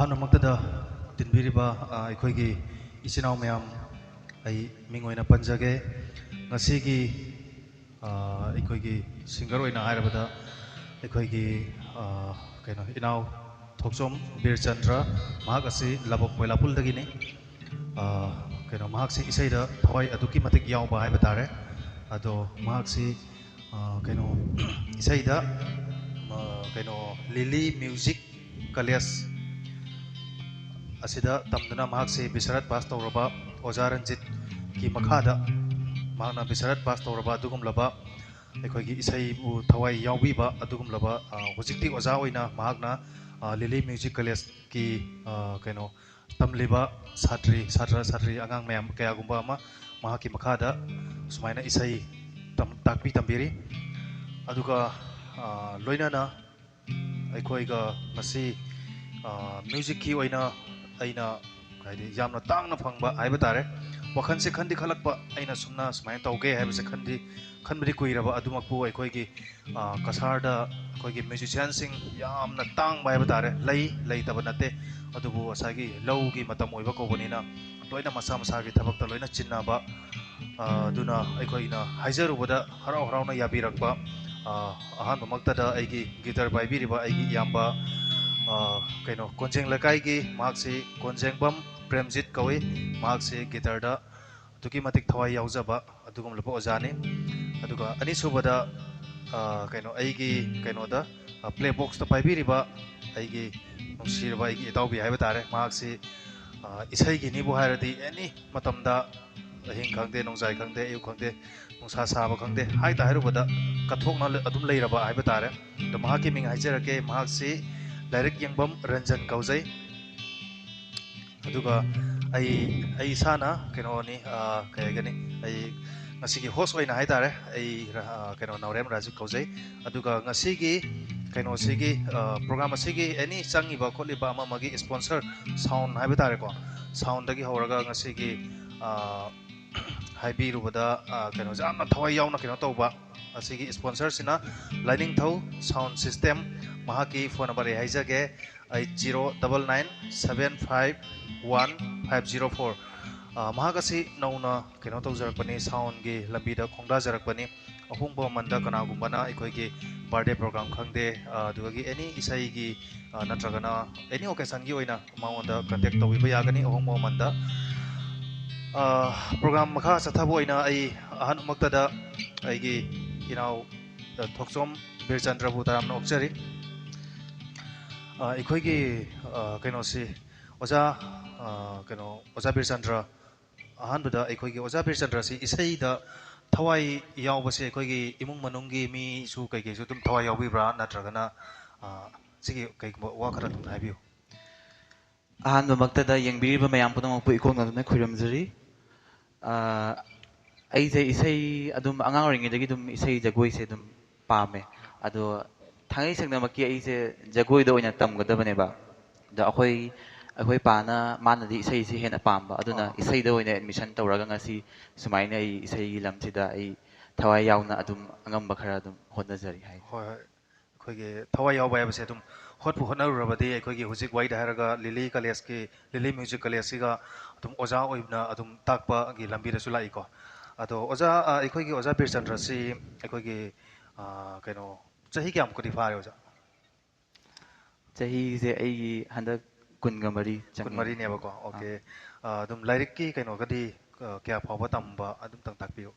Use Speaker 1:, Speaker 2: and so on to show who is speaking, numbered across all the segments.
Speaker 1: ꯍꯥꯟꯅꯃꯛꯇꯗ ꯇꯤꯟꯕꯤꯔꯤꯕ ꯑꯩꯈꯣꯏꯒꯤ ꯏꯆꯤꯟ ꯏꯅꯥꯎ ꯃꯌꯥꯝ ꯑꯩ ꯃꯤꯡ ꯑꯣꯏꯅ ꯄꯟꯖꯒꯦ ꯉꯁꯤꯒꯤ ꯑꯩꯈꯣꯏꯒꯤ ꯁꯤꯡꯒꯔ ꯑꯣꯏꯅ ꯍꯥꯏꯔꯕꯗ ꯑꯩꯈꯣꯏꯒꯤ ꯀꯩꯅꯣ ꯏꯅꯥꯎ ꯊꯣꯛꯆꯣꯝ ꯕꯤꯔꯆꯟꯗ꯭ꯔ ꯃꯍꯥꯛ ꯑꯁꯤ ꯂꯕꯣꯛ ꯃꯣꯏꯂꯥꯄꯨꯜꯗꯒꯤꯅꯤ ꯀꯩꯅꯣ ꯃꯍꯥꯛꯁꯤ ꯏꯁꯩꯗ ꯊꯋꯥꯏ ꯑꯗꯨꯛꯀꯤ ꯃꯇꯤꯛ ꯌꯥꯎꯕ ꯍꯥꯏꯕ ꯇꯥꯔꯦ ꯑꯗꯣ ꯃꯍꯥꯛꯁꯤ ꯀꯩꯅꯣ ꯏꯁꯩꯗ ꯀꯩꯅꯣ ꯂꯤꯂꯤ ꯃ꯭ꯌꯨꯖꯤꯛ ꯀꯂꯦꯖ ꯑꯁꯤꯗ ꯇꯝꯗꯨꯅ ꯃꯍꯥꯛꯁꯤ ꯕꯤꯁꯔꯠ ꯄꯥꯁ ꯇꯧꯔꯕ ꯑꯣꯖꯥ ꯔꯟꯖꯤꯠꯀꯤ ꯃꯈꯥꯗ ꯃꯍꯥꯛꯅ ꯕꯤꯁꯔꯠ ꯄꯥꯁ ꯇꯧꯔꯕ ꯑꯗꯨꯒꯨꯝꯂꯕ ꯑꯩꯈꯣꯏꯒꯤ ꯏꯁꯩꯕꯨ ꯊꯋꯥꯏ ꯌꯥꯎꯕꯤꯕ ꯑꯗꯨꯒꯨꯝꯂꯕ ꯍꯧꯖꯤꯛꯇꯤ ꯑꯣꯖꯥ ꯑꯣꯏꯅ ꯃꯍꯥꯛꯅ ꯂꯤꯂꯤ ꯃ꯭ꯌꯨꯖꯤꯛ ꯀꯣꯂꯦꯖꯀꯤ ꯀꯩꯅꯣ ꯇꯝꯂꯤꯕ ꯁꯥꯇ꯭ꯔꯤ ꯑꯉꯥꯡ ꯃꯌꯥꯝ ꯀꯌꯥꯒꯨꯝꯕ ꯑꯃ ꯃꯍꯥꯛꯀꯤ ꯃꯈꯥꯗ ꯁꯨꯃꯥꯏꯅ ꯏꯁꯩ ꯇꯥꯛꯄꯤ ꯇꯝꯕꯤꯔꯤ ꯑꯗꯨꯒ ꯂꯣꯏꯅꯅ ꯑꯩꯈꯣꯏꯒ ꯉꯁꯤ ꯃ꯭ꯌꯨꯖꯤꯛꯀꯤ ꯑꯣꯏꯅ ꯑꯩꯅ ꯍꯥꯏꯗꯤ ꯌꯥꯝꯅ ꯇꯥꯡꯅ ꯐꯪꯕ ꯍꯥꯏꯕ ꯇꯥꯔꯦ ꯋꯥꯈꯜꯁꯦ ꯈꯟꯗꯤ ꯈꯜꯂꯛꯄ ꯑꯩꯅ ꯁꯨꯃꯥꯏꯅ ꯇꯧꯒꯦ ꯍꯥꯏꯕꯁꯦ ꯈꯟꯕꯗꯤ ꯀꯨꯏꯔꯕ ꯑꯗꯨꯃꯛꯄꯨ ꯑꯩꯈꯣꯏꯒꯤ ꯀꯁꯥꯔꯗ ꯑꯩꯈꯣꯏꯒꯤ ꯃ꯭ꯌꯨꯖꯤꯁꯤꯌꯥꯟꯁꯤꯡ ꯌꯥꯝꯅ ꯇꯥꯡꯕ ꯍꯥꯏꯕ ꯇꯥꯔꯦ ꯂꯩꯇꯕ ꯅꯠꯇꯦ ꯑꯗꯨꯕꯨ ꯉꯁꯥꯏꯒꯤ ꯂꯧꯒꯤ ꯃꯇꯝ ꯑꯣꯏꯕ ꯀꯧꯕꯅꯤꯅ ꯂꯣꯏꯅ ꯃꯁꯥ ꯃꯁꯥꯒꯤ ꯊꯕꯛꯇ ꯂꯣꯏꯅ ꯆꯤꯟꯅꯕ ꯑꯗꯨꯅ ꯑꯩꯈꯣꯏꯅ ꯍꯥꯏꯖꯔꯨꯕꯗ ꯍꯔꯥꯎ ꯍꯔꯥꯎꯅ ꯌꯥꯕꯤꯔꯛꯄ ꯑꯍꯥꯟꯕꯃꯛꯇꯗ ꯑꯩꯒꯤ ꯒꯤꯇꯔ ꯄꯥꯏꯕꯤꯔꯤꯕ ꯑꯩꯒꯤ ꯏꯌꯥꯝꯕ ꯀꯩꯅꯣ ꯀꯣꯟꯖꯦꯡ ꯂꯩꯀꯥꯏꯒꯤ ꯃꯍꯥꯛꯁꯤ ꯀꯣꯟꯖꯦꯡꯕꯝ ꯄ꯭ꯔꯦꯝꯖꯤꯠ ꯀꯧꯏ ꯃꯍꯥꯛꯁꯤ ꯒꯤꯇꯔꯗ ꯑꯗꯨꯛꯀꯤ ꯃꯇꯤꯛ ꯊꯋꯥꯏ ꯌꯥꯎꯖꯕ ꯑꯗꯨꯒꯨꯝꯂꯕ ꯑꯣꯖꯥꯅꯤ ꯑꯗꯨꯒ ꯑꯅꯤꯁꯨꯕꯗ ꯀꯩꯅꯣ ꯑꯩꯒꯤ ꯀꯩꯅꯣꯗ ꯄ꯭ꯂꯦ ꯕꯣꯛꯁꯇ ꯄꯥꯏꯕꯤꯔꯤꯕ ꯑꯩꯒꯤ ꯅꯨꯡꯁꯤꯔꯕ ꯑꯩꯒꯤ ꯏꯇꯥꯎꯕꯤ ꯍꯥꯏꯕ ꯇꯥꯔꯦ ꯃꯍꯥꯛꯁꯤ ꯏꯁꯩꯒꯤꯅꯤꯕꯨ ꯍꯥꯏꯔꯗꯤ ꯑꯦꯅꯤ ꯃꯇꯝꯗ ꯑꯍꯤꯡ ꯈꯪꯗꯦ ꯅꯣꯡꯖꯥꯏ ꯈꯪꯗꯦ ꯑꯌꯨꯛ ꯈꯪꯗꯦ ꯅꯨꯡꯁꯥ ꯁꯥꯕ ꯈꯪꯗꯦ ꯍꯥꯏꯔꯨꯕꯗ ꯀꯠꯊꯣꯛꯅ ꯑꯗꯨꯝ ꯂꯩꯔꯕ ꯍꯥꯏꯕ ꯇꯥꯔꯦ ꯑꯗꯣ ꯃꯍꯥꯛꯀꯤ ꯃꯤꯡ ꯍꯥꯏꯖꯔꯛꯀꯦ ꯃꯍꯥꯛꯁꯤ ꯂꯥꯏꯔꯤꯛ ꯌꯦꯡꯕꯝ ꯔꯟꯖꯟ ꯀꯧꯖꯩ ꯑꯗꯨꯒ ꯑꯩ ꯏꯁꯥꯅ ꯀꯩꯅꯣꯅꯤ ꯀꯩ ꯍꯥꯏꯒꯅꯤ ꯑꯩ ꯉꯁꯤꯒꯤ ꯍꯣꯁ ꯑꯣꯏꯅ ꯍꯥꯏꯇꯥꯔꯦ ꯑꯩ ꯀꯩꯅꯣ ꯅꯥꯎꯔꯦꯝ ꯔꯥꯖꯤꯞ ꯀꯧꯖꯩ ꯑꯗꯨꯒ ꯉꯁꯤꯒꯤ ꯀꯩꯅꯣꯁꯤꯒꯤ ꯄ꯭ꯔꯣꯒ꯭ꯔꯥꯝ ꯑꯁꯤꯒꯤ ꯑꯦꯅꯤ ꯆꯪꯉꯤꯕ ꯈꯣꯠꯂꯤꯕ ꯑꯃꯒꯤ ꯏꯁꯄꯣꯟꯁꯔ ꯁꯥꯎꯟ ꯍꯥꯏꯕ ꯇꯥꯔꯦꯀꯣ ꯁꯥꯎꯟꯗꯒꯤ ꯍꯧꯔꯒ ꯉꯁꯤꯒꯤ ꯍꯥꯏꯕꯤꯔꯨꯕꯗ ꯀꯩꯅꯣꯁꯦ ꯌꯥꯝꯅ ꯊꯋꯥꯏ ꯌꯥꯎꯅ ꯀꯩꯅꯣ ꯇꯧꯕ ꯑꯁꯤꯒꯤ ꯏꯁꯄꯣꯟꯁꯔꯁꯤꯅ ꯂꯥꯏꯅꯤꯡꯊꯧ ꯁꯥꯎꯟ ꯁꯤꯁꯇꯦꯝ ꯃꯍꯥꯛꯀꯤ ꯐꯣꯟ ꯅꯝꯕꯔ ꯑꯩ ꯍꯥꯏꯖꯒꯦ 8099751504 ꯃꯍꯥꯛ ꯑꯁꯤ ꯅꯧꯅ ꯀꯩꯅꯣ ꯇꯧꯖꯔꯛꯄꯅꯤ ꯁꯥꯎꯟꯒꯤ ꯂꯝꯕꯤꯗ ꯈꯣꯡꯗꯥꯖꯔꯛꯄꯅꯤ ꯑꯍꯣꯡꯕ ꯃꯃꯟꯗ ꯀꯅꯥꯒꯨꯝꯕꯅ ꯑꯩꯈꯣꯏꯒꯤ ꯕꯥꯔꯗꯦ ꯄ꯭रोग्राम ꯈꯪꯗꯦ ꯑꯗꯨꯗꯒꯤ ꯑꯦꯅꯤ ꯏꯁꯩꯒꯤ ꯅꯠꯇ꯭ꯔꯒꯅ ꯑꯦꯅꯤ ꯑꯣꯀꯦꯁꯟꯒꯤ ꯑꯣꯏꯅ ꯃꯉꯣꯟꯗ ꯀꯟꯇꯦꯛ ꯇꯧꯕꯤꯕ ꯌꯥꯒꯅꯤ ꯑꯍꯣꯡꯕ ꯃꯃꯟꯗ ꯄ꯭रोग्राम ꯃꯈꯥ ꯆꯠꯊꯕ ꯑꯣꯏꯅ ꯑꯩ ꯑꯍꯥꯟꯕꯃꯛꯇꯗ ꯑꯩꯒꯤ ꯏꯅꯥꯎ ꯊꯣꯛꯆꯣꯝ ꯕꯤꯔꯆꯟꯗ꯭ꯔꯕꯨ ꯇꯔꯥꯝꯅ ꯑꯣꯛꯆꯔꯤ ꯑꯩꯈꯣꯏꯒꯤ ꯀꯩꯅꯣꯁꯤ ꯑꯣꯖꯥ ꯀꯩꯅꯣ ꯑꯣꯖꯥ ꯕꯤꯔꯆꯟꯗ꯭ꯔ ꯑꯍꯥꯟꯕꯗ ꯑꯩꯈꯣꯏꯒꯤ ꯑꯣꯖꯥ ꯕꯤꯔꯆꯟꯗ꯭ꯔꯁꯤ ꯏꯁꯩꯗ ꯊꯋꯥꯏ ꯌꯥꯎꯕꯁꯦ ꯑꯩꯈꯣꯏꯒꯤ ꯏꯃꯨꯡ ꯃꯅꯨꯡꯒꯤ ꯃꯤꯁꯨ ꯀꯩꯀꯩꯁꯨ ꯑꯗꯨꯝ ꯊꯋꯥꯏ ꯌꯥꯎꯕꯤꯕ꯭ꯔꯥ ꯅꯠꯇ꯭ꯔꯒꯅ ꯁꯤꯒꯤ ꯀꯩꯒꯨꯝꯕ ꯋꯥ ꯈꯔ ꯑꯗꯨꯝ ꯍꯥꯏꯕꯤꯌꯨ
Speaker 2: ꯑꯍꯥꯟꯕꯃꯛꯇꯗ ꯌꯦꯡꯕꯤꯔꯤꯕ ꯃꯌꯥꯝ ꯄꯨꯝꯅꯃꯛꯄꯨ ꯏꯀꯣꯛꯅꯗꯨꯅ ꯈꯨꯔꯨꯝꯖꯔꯤ ꯑꯩꯁꯦ ꯏꯁꯩ ꯑꯗꯨꯝ ꯑꯉꯥꯡ ꯑꯣꯏꯔꯤꯉꯩꯗꯒꯤ ꯑꯗꯨꯝ ꯏꯁꯩ ꯖꯒꯣꯏꯁꯦ ꯑꯗꯨꯝ ꯄꯥꯝꯃꯦ ꯑꯗꯣ ꯊꯥꯡꯉꯩ ꯁꯦꯡꯅꯃꯛꯀꯤ ꯑꯩꯁꯦ ꯖꯒꯣꯏꯗ ꯑꯣꯏꯅ ꯇꯝꯒꯗꯕꯅꯦꯕ ꯑꯗꯣ ꯑꯩꯈꯣꯏ ꯄꯥꯅ ꯃꯥꯅꯗꯤ ꯏꯁꯩꯁꯤ ꯍꯦꯟꯅ ꯄꯥꯝꯕ ꯑꯗꯨꯅ ꯏꯁꯩꯗ ꯑꯣꯏꯅ ꯑꯦꯗꯃꯤꯁꯟ ꯇꯧꯔꯒ ꯉꯁꯤ ꯁꯨꯃꯥꯏꯅ ꯑꯩ ꯏꯁꯩꯒꯤ ꯂꯝꯁꯤꯗ ꯑꯩ ꯊꯋꯥꯏ ꯌꯥꯎꯅ ꯑꯗꯨꯝ ꯑꯉꯝꯕ ꯈꯔ ꯑꯗꯨꯝ ꯍꯣꯠꯅꯖꯔꯤ ꯍꯥꯏ
Speaker 1: ꯍꯣꯏ ꯍꯣꯏ ꯑꯩꯈꯣꯏꯒꯤ ꯊꯋꯥꯏ ꯌꯥꯎꯕ ꯍꯥꯏꯕꯁꯦ ꯑꯗꯨꯝ ꯍꯣꯠꯅꯔꯨꯔꯕꯗꯤ ꯑꯩꯈꯣꯏꯒꯤ ꯍꯧꯖꯤꯛ ꯋꯥꯏꯗ ꯍꯥꯏꯔꯒ ꯂꯤꯂꯤ ꯃ꯭ꯌꯨꯖꯤꯛ ꯀꯣꯂꯦꯖꯁꯤꯒ ꯑꯗꯨꯝ ꯑꯣꯖꯥ ꯑꯣꯏꯅ ꯑꯗꯨꯝ ꯇꯥꯛꯄꯒꯤ ꯂꯝꯕꯤꯗꯁꯨ ꯂꯥꯛꯏꯀꯣ ꯑꯗꯣ ꯑꯣꯖꯥ ꯑꯩꯈꯣꯏꯒꯤ ꯑꯣꯖꯥ ꯕꯤꯔꯆꯟꯗ꯭ꯔꯁꯤ ꯑꯩꯈꯣꯏꯒꯤ ꯀꯩꯅꯣ ꯆꯍꯤ ꯀꯌꯥꯃꯨꯛꯀꯗꯤ ꯐꯥꯔꯦ ꯑꯣꯖꯥ
Speaker 2: ꯆꯍꯤꯁꯦ ꯑꯩꯒꯤ ꯍꯟꯗꯛ 23 ꯆꯪꯉꯦ
Speaker 1: 23ꯅꯦꯕꯀꯣ ꯑꯣꯀꯦ ꯑꯗꯨꯝ ꯂꯥꯏꯔꯤꯛꯀꯤ ꯀꯩꯅꯣꯒꯗꯤ ꯀꯌꯥ ꯐꯥꯎꯕ ꯇꯝꯕ ꯑꯗꯨꯝꯇꯪ ꯇꯥꯛꯄꯤꯌꯨ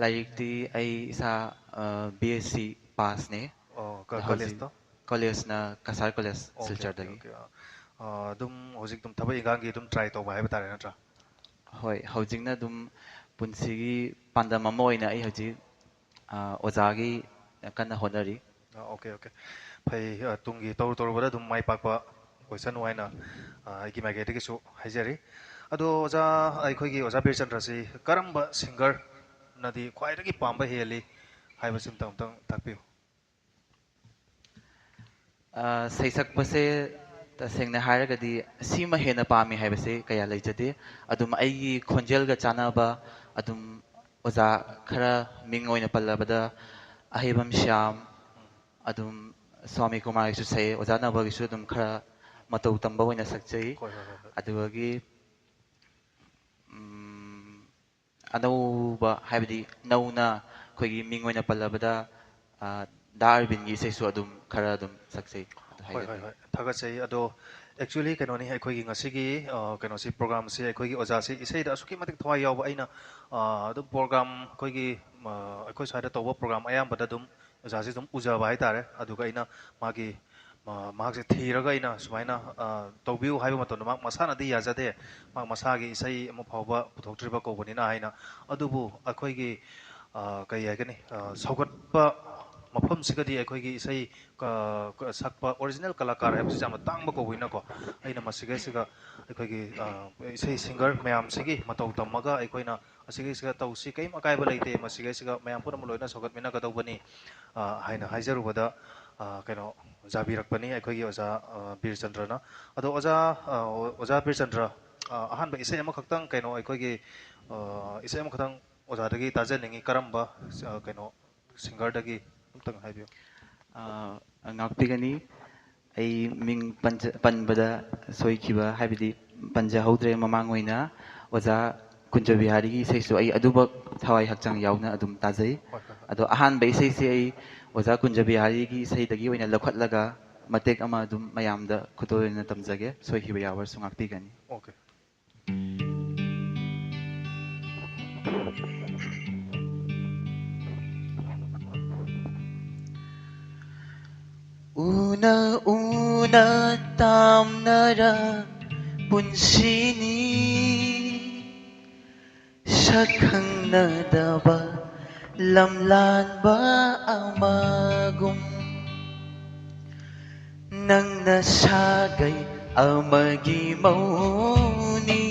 Speaker 2: ꯂꯥꯏꯔꯤꯛꯇꯤ ꯑꯩ ꯏꯁꯥ BSc ꯄꯥꯁꯅꯦ
Speaker 1: ꯑꯣ
Speaker 2: ꯑꯗꯣ ꯍꯧꯖꯤꯛ
Speaker 1: ꯀꯣꯂꯦꯖꯇꯣ
Speaker 2: ꯀꯣꯂꯦꯖꯅ ꯀꯁꯥꯔ ꯀꯣꯂꯦꯖ
Speaker 1: ꯑꯣꯀꯦ ꯑꯣꯀꯦ
Speaker 2: ꯁꯤꯜꯆꯔꯗꯒꯤ
Speaker 1: ꯑꯣꯀꯦ ꯑꯗꯨꯝ ꯍꯧꯖꯤꯛ ꯑꯗꯨꯝ ꯊꯕꯛ ꯏꯪꯈꯥꯡꯒꯤ ꯑꯗꯨꯝ ꯇ꯭ꯔꯥꯏ ꯇꯧꯕ ꯍꯥꯏꯕ ꯇꯥꯔꯦ ꯅꯠꯇ꯭ꯔꯥ
Speaker 2: ꯍꯣꯏ ꯍꯧꯖꯤꯛꯅ ꯑꯗꯨꯝ ꯄꯨꯟꯁꯤꯒꯤ ꯄꯥꯟꯗꯝ ꯑꯃ ꯑꯣꯏꯅ ꯑꯩ ꯍꯧꯖꯤꯛ ꯑꯣꯖꯥꯒꯤ ꯀꯟꯅ ꯍꯣꯠꯅꯔꯤ
Speaker 1: ꯑꯣꯀꯦ ꯑꯣꯀꯦ ꯐꯩ ꯇꯨꯡꯒꯤ ꯇꯧꯔꯨꯕꯗ ꯑꯗꯨꯝ ꯃꯥꯏ ꯄꯥꯛꯄ ꯑꯣꯏꯁꯅꯨ ꯍꯥꯏꯅ ꯑꯩꯒꯤ ꯃꯥꯏꯀꯩꯗꯒꯤꯁꯨ ꯍꯥꯏꯖꯔꯤ ꯑꯗꯣ ꯑꯣꯖꯥ ꯑꯩꯈꯣꯏꯒꯤ ꯑꯣꯖꯥ ꯕꯤꯔꯆꯟꯗ꯭ꯔꯁꯤ ꯀꯔꯝꯕ ꯁꯤꯡꯒꯔꯅꯗꯤ ꯈ꯭ꯋꯥꯏꯗꯒꯤ ꯄꯥꯝꯕ ꯍꯦꯜꯂꯤ ꯍꯥꯏꯕꯁꯤꯃꯇꯪ ꯑꯃꯨꯛꯇꯪ ꯇꯥꯛꯄꯤꯌꯨ
Speaker 2: ꯁꯩꯁꯛꯄꯁꯦ ꯇꯁꯦꯡꯅ ꯍꯥꯏꯔꯒꯗꯤ ꯁꯤꯃ ꯍꯦꯟꯅ ꯄꯥꯝꯃꯤ ꯍꯥꯏꯕꯁꯦ ꯀꯌꯥ ꯂꯩꯖꯗꯦ ꯑꯗꯨꯝ ꯑꯩꯒꯤ ꯈꯣꯟꯖꯦꯜꯒ ꯆꯥꯟꯅꯕ ꯑꯗꯨꯝ ꯑꯣꯖꯥ ꯈꯔ ꯃꯤꯡ ꯑꯣꯏꯅ ꯄꯜꯂꯕꯗ ꯑꯍꯩꯕꯝ ꯁ꯭ꯌꯥꯝ ꯑꯗꯨꯝ ꯁ꯭ꯋꯥꯃꯤ ꯀꯨꯃꯥꯔꯒꯤꯁꯨ ꯁꯛꯑꯦ ꯑꯣꯖꯥ ꯅꯕꯒꯤꯁꯨ ꯑꯗꯨꯝ ꯈꯔ ꯃꯇꯧ ꯇꯝꯕ ꯑꯣꯏꯅ ꯁꯛꯆꯩ
Speaker 1: ꯍꯣꯏ ꯍꯣꯏ ꯍꯣꯏ ꯍꯣꯏ
Speaker 2: ꯑꯗꯨꯒꯤ ꯑꯅꯧꯕ ꯍꯥꯏꯕꯗꯤ ꯅꯧꯅ ꯑꯩꯈꯣꯏꯒꯤ ꯃꯤꯡ ꯑꯣꯏꯅ ꯄꯜꯂꯕꯗ ꯗꯥ ꯑꯔꯕꯤꯟꯒꯤ ꯏꯁꯩꯁꯨ ꯑꯗꯨꯝ ꯈꯔ ꯑꯗꯨꯝ ꯁꯛꯆꯩ ꯑꯗꯨ
Speaker 1: ꯍꯣꯏ ꯍꯣꯏ
Speaker 2: ꯍꯥꯏꯖꯅꯤꯡꯉꯤ
Speaker 1: ꯍꯣꯏ ꯊꯥꯒꯠꯆꯩ ꯑꯗꯣ ꯑꯦꯛꯆꯨअली ꯀꯩꯅꯣꯅꯤ ꯑꯩꯈꯣꯏꯒꯤ ꯉꯁꯤꯒꯤ ꯀꯩꯅꯣꯁꯤ ꯄ꯭ꯔꯣꯒ꯭ꯔꯥꯝꯁꯤ ꯑꯩꯈꯣꯏꯒꯤ ꯑꯣꯖꯥꯁꯤ ꯏꯁꯩꯗ ꯑꯁꯨꯛꯀꯤ ꯃꯇꯤꯛ ꯊꯋꯥꯏ ꯌꯥꯎꯕ ꯑꯩꯅ ꯑꯗꯨꯝ ꯄ꯭ꯔꯣꯒ꯭ꯔꯥꯝ ꯑꯩꯈꯣꯏꯒꯤ ꯑꯩꯈꯣꯏ ꯁ꯭ꯋꯥꯏꯗ ꯇꯧꯕ ꯄ꯭ꯔꯣꯒ꯭ꯔꯥꯝ ꯑꯌꯥꯝꯕꯗ ꯑꯗꯨꯝ ꯑꯣꯖꯥꯁꯤ ꯑꯗꯨꯝ ꯎꯖꯕ ꯍꯥꯏꯇꯥꯔꯦ ꯑꯗꯨꯒ ꯑꯩꯅ ꯃꯥꯒꯤ ꯃꯍꯥꯛꯁꯦ ꯊꯤꯔꯒ ꯑꯩꯅ ꯁꯨꯃꯥꯏꯅ ꯇꯧꯕꯤꯌꯨ ꯍꯥꯏꯕ ꯃꯇꯝꯗ ꯃꯍꯥꯛ ꯃꯁꯥꯅꯗꯤ ꯌꯥꯖꯗꯦ ꯃꯍꯥꯛ ꯃꯁꯥꯒꯤ ꯏꯁꯩ ꯑꯃ ꯐꯥꯎꯕ ꯄꯨꯊꯣꯛꯇ꯭ꯔꯤꯕ ꯀꯧꯕꯅꯤꯅ ꯍꯥꯏꯅ ꯑꯗꯨꯕꯨ ꯑꯩꯈꯣꯏꯒꯤ ꯀꯩ ꯍꯥꯏꯒꯅꯤ ꯁꯧꯒꯠꯄ ꯃꯐꯝꯁꯤꯒꯗꯤ ꯑꯩꯈꯣꯏꯒꯤ ꯏꯁꯩ ꯁꯛꯄ ꯑꯣꯔꯤꯖꯤꯅꯦꯜ ꯀलाꯀꯥꯔ ꯍꯥꯏꯕꯁꯤ ꯌꯥꯝꯅ ꯇꯥꯡꯕ ꯀꯧꯕꯅꯤꯅꯀꯣ ꯑꯩꯅ ꯃꯁꯤꯒꯩꯁꯤꯒ ꯑꯩꯈꯣꯏꯒꯤ ꯏꯁꯩ ꯁꯤꯡꯒꯔ ꯃꯌꯥꯝꯁꯤꯒꯤ ꯃꯇꯧ ꯇꯝꯃꯒ ꯑꯩꯈꯣꯏꯅ ꯑꯁꯤꯒꯩꯁꯤꯒ ꯇꯧꯁꯤ ꯀꯔꯤꯝ ꯑꯀꯥꯏꯕ ꯂꯩꯇꯦ ꯃꯁꯤꯒꯩꯁꯤꯒ ꯃꯌꯥꯝ ꯄꯨꯝꯅꯃꯛ ꯂꯣꯏꯅ ꯁꯧꯒꯠꯃꯤꯟꯅꯒꯗꯧꯕꯅꯤ ꯍꯥꯏꯅ ꯍꯥꯏꯖꯔꯨꯕꯗ ꯀꯩꯅꯣ ꯌꯥꯕꯤꯔꯛꯄꯅꯤ ꯑꯩꯈꯣꯏꯒꯤ ꯑꯣꯖꯥ ꯕꯤꯔꯆꯟꯗ꯭ꯔꯅ ꯑꯗꯣ ꯑꯣꯖꯥ ꯕꯤꯔꯆꯟꯗ꯭ꯔ ꯑꯍꯥꯟꯕ ꯏꯁꯩ ꯑꯃꯈꯛꯇꯪ ꯀꯩꯅꯣ ꯑꯩꯈꯣꯏꯒꯤ ꯏꯁꯩ ꯑꯃꯈꯛꯇꯪ ꯑꯣꯖꯥꯗꯒꯤ ꯇꯥꯖꯅꯤꯡꯉꯤ ꯀꯔꯝꯕ ꯀꯩꯅꯣ ꯁꯤꯡꯒꯔꯗꯒꯤ ꯑꯝꯇꯪ ꯍꯥꯏꯕꯤꯌꯨ
Speaker 2: ꯉꯥꯛꯄꯤꯒꯅꯤ ꯑꯩ ꯃꯤꯡ ꯄꯟꯕꯗ ꯁꯣꯏꯈꯤꯕ ꯍꯥꯏꯕꯗꯤ ꯄꯟꯖꯍꯧꯗ꯭ꯔꯦ ꯃꯃꯥꯡ ꯑꯣꯏꯅ ꯑꯣꯖꯥ ꯀꯨꯟꯖꯕꯤꯍꯥꯔꯤꯒꯤ ꯏꯁꯩꯁꯨ ꯑꯩ ꯑꯗꯨꯃꯛ ꯊꯋꯥꯏ ꯍꯛꯆꯥꯡ ꯌꯥꯎꯅ ꯑꯗꯨꯝ ꯇꯥꯖꯩ
Speaker 1: ꯍꯣꯏ ꯍꯣꯏ ꯍꯣꯏ
Speaker 2: ꯑꯗꯣ ꯑꯍꯥꯟꯕ ꯏꯁꯩꯁꯤ ꯑꯩ ꯑꯣꯖꯥ ꯀꯨꯟꯖꯕꯤꯍꯥꯔꯤꯒꯤ ꯏꯁꯩꯗꯒꯤ ꯑꯣꯏꯅ ꯂꯧꯈꯠꯂꯒ ꯃꯇꯦꯛ ꯑꯃ ꯑꯗꯨꯝ ꯃꯌꯥꯝꯗ ꯈꯨꯗꯣꯜ ꯑꯣꯏꯅ ꯇꯝꯖꯒꯦ ꯁꯣꯏꯈꯤꯕ ꯌꯥꯎꯔꯁꯨ ꯉꯥꯛꯄꯤꯒꯅꯤ
Speaker 1: okay
Speaker 2: Una tamnara punsini Sakhangnadaba lamlanba amagum Nang nasagay amagi mauni